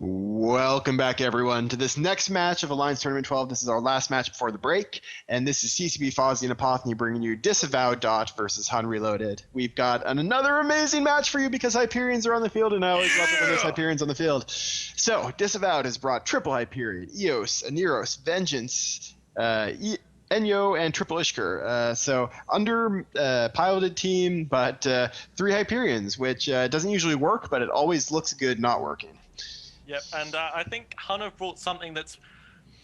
Welcome back, everyone, to this next match of Alliance Tournament 12. This is our last match before the break, and this is CCB Fozzie and Apothony bringing you Disavowed Dot versus HUN Reloaded. We've got another amazing match for you because Hyperions are on the field, and I always love it when there's Hyperions on the field. So, Disavowed has brought triple Hyperion, Eos, Aneros, Vengeance, Enyo, and triple Ishkur. So under piloted team, but 3 Hyperions, which doesn't usually work, but it always looks good not working. Yep, and I think HUN have brought something that's,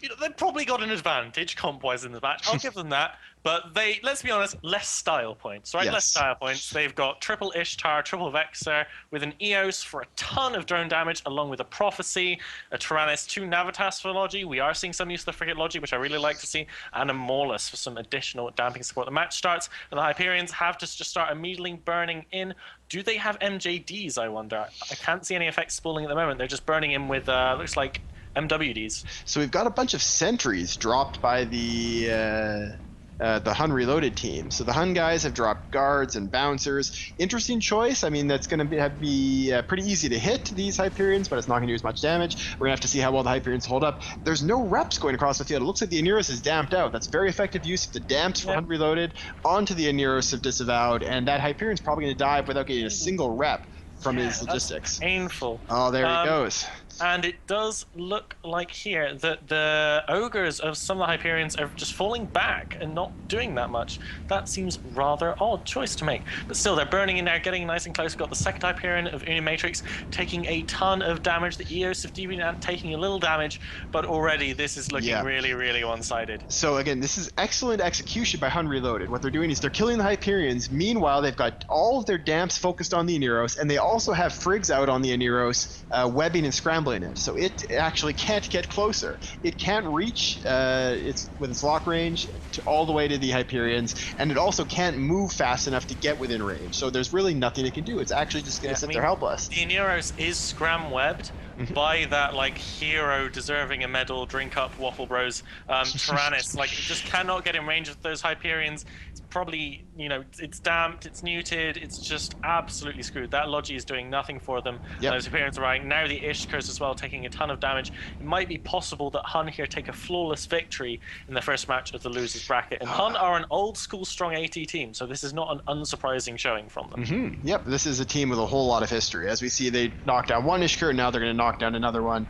they've probably got an advantage comp-wise in the match. I'll give them that. But they, let's be honest, less style points, right? Yes. Less style points. They've got triple Ishtar, triple Vexer, with an Eos for a ton of drone damage, along with a Prophecy, a Tyrannus, 2 Navitas for Logi. We are seeing some use of the Frigate Logi, which I really like to see, and a Maulus for some additional damping support. The match starts, and the Hyperions have to just start immediately burning in. Do they have MJDs, I wonder? I can't see any effects spooling at the moment. They're just burning in with, looks like, MWDs. So we've got a bunch of sentries dropped by the HUN Reloaded team. So the HUN guys have dropped guards and bouncers. Interesting choice. I mean, that's going to be pretty easy to hit these Hyperions, but it's not going to do as much damage. We're going to have to see how well the Hyperions hold up. There's no reps going across the field. It looks like the Aneros is damped out. That's very effective use of the damps for HUN Reloaded onto the Aneros of Disavowed, and that Hyperion's probably going to dive without getting a single rep from his logistics. Painful. Oh, there he goes. And it does look like here that the ogres of some of the Hyperions are just falling back and not doing that much. That seems rather odd choice to make. But still, they're burning in there, getting nice and close. We've got the second Hyperion of Unimatrix taking a ton of damage. The Eos of Deviant taking a little damage, but already this is looking really, really one-sided. So again, this is excellent execution by HUN Reloaded. What they're doing is they're killing the Hyperions. Meanwhile, they've got all of their damps focused on the Aneros, and they also have Frigs out on the Aneros, webbing and scrambling it, so it actually can't get closer. It can't reach with its lock range all the way to the Hyperions, and it also can't move fast enough to get within range. So there's really nothing it can do. It's actually just going to sit there helpless. The Aneros is scram-webbed by that hero deserving a medal, drink up Waffle Bros, Tyrannus. It just cannot get in range of those Hyperions. It's probably, it's damped, it's neutered, it's just absolutely screwed. That Logi is doing nothing for them. Those Hyperions are right. Now the Ishkars as well, taking a ton of damage. It might be possible that HUN here take a flawless victory in the first match of the losers bracket. And HUN are an old school strong AT team, so this is not an unsurprising showing from them. Yep, this is a team with a whole lot of history. As we see, they knocked down one Ishkar, and now they're going to knock down another one.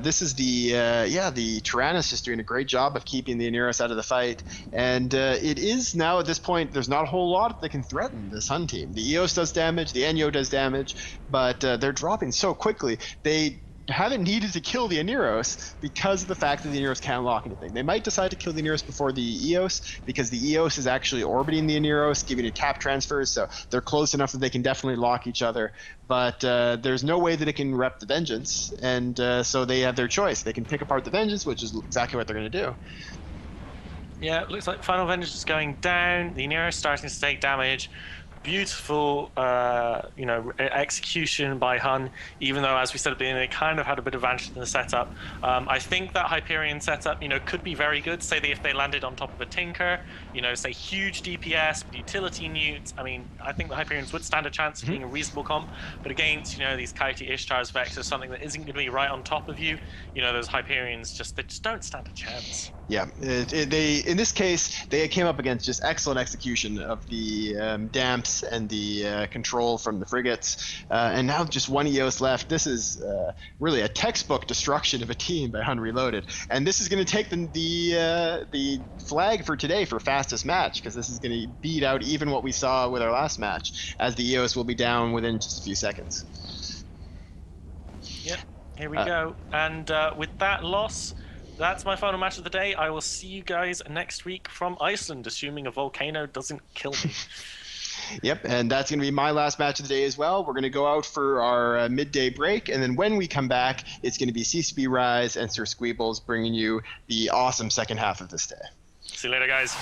This is the Tyrannus just doing a great job of keeping the Aneros out of the fight. And it is now at this point, there's not a whole lot that can threaten this HUN team. The Eos does damage, the Enyo does damage, but they're dropping so quickly. They haven't needed to kill the Aneros because of the fact that the Aneros can't lock anything. They might decide to kill the Aneros before the Eos because the Eos is actually orbiting the Aneros, giving it tap transfers, so they're close enough that they can definitely lock each other. But there's no way that it can rep the Vengeance, and so they have their choice. They can pick apart the Vengeance, which is exactly what they're going to do. Yeah, it looks like Final Vengeance is going down. The Aneros starting to take damage. Beautiful, execution by HUN, even though, as we said at the beginning, they kind of had a bit of advantage in the setup. I think that Hyperion setup, could be very good. Say if they landed on top of a Tinker, say huge DPS with utility newts. I mean, I think the Hyperions would stand a chance of being a reasonable comp, but against, these Kitey Ishtars, Vexers, something that isn't going to be right on top of you, those Hyperions they just don't stand a chance. Yeah, in this case, they came up against just excellent execution of the damps and the control from the frigates, and now just one Eos left. This is really a textbook destruction of a team by HUN Reloaded, and this is going to take the flag for today for fastest match, because this is going to beat out even what we saw with our last match, as the Eos will be down within just a few seconds. Yep, here we go, and with that loss, that's my final match of the day. I will see you guys next week from Iceland, assuming a volcano doesn't kill me. Yep, and that's going to be my last match of the day as well. We're going to go out for our midday break, and then when we come back, it's going to be CCB Rise and Sir Squeebles bringing you the awesome second half of this day. See you later, guys.